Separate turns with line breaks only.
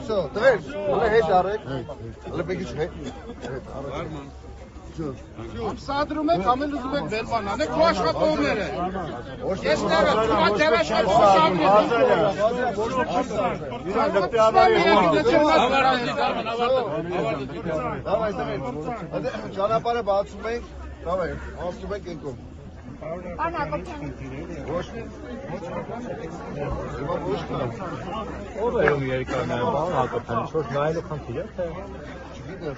Все, давай, հետ լպեգիչ հետ։
Ամսադրում եք, ամեն ուզում եք վերման անեք, ու աշխատողները։ Ես տեղը, թուղա դերաշար
Ճանապարհը բացում ենք, давай, ասում ենք եկում։
Ով է ում երկարները բան հակապան, ինչ որ նայելու խնդիր է թե։
Չգիտեմ։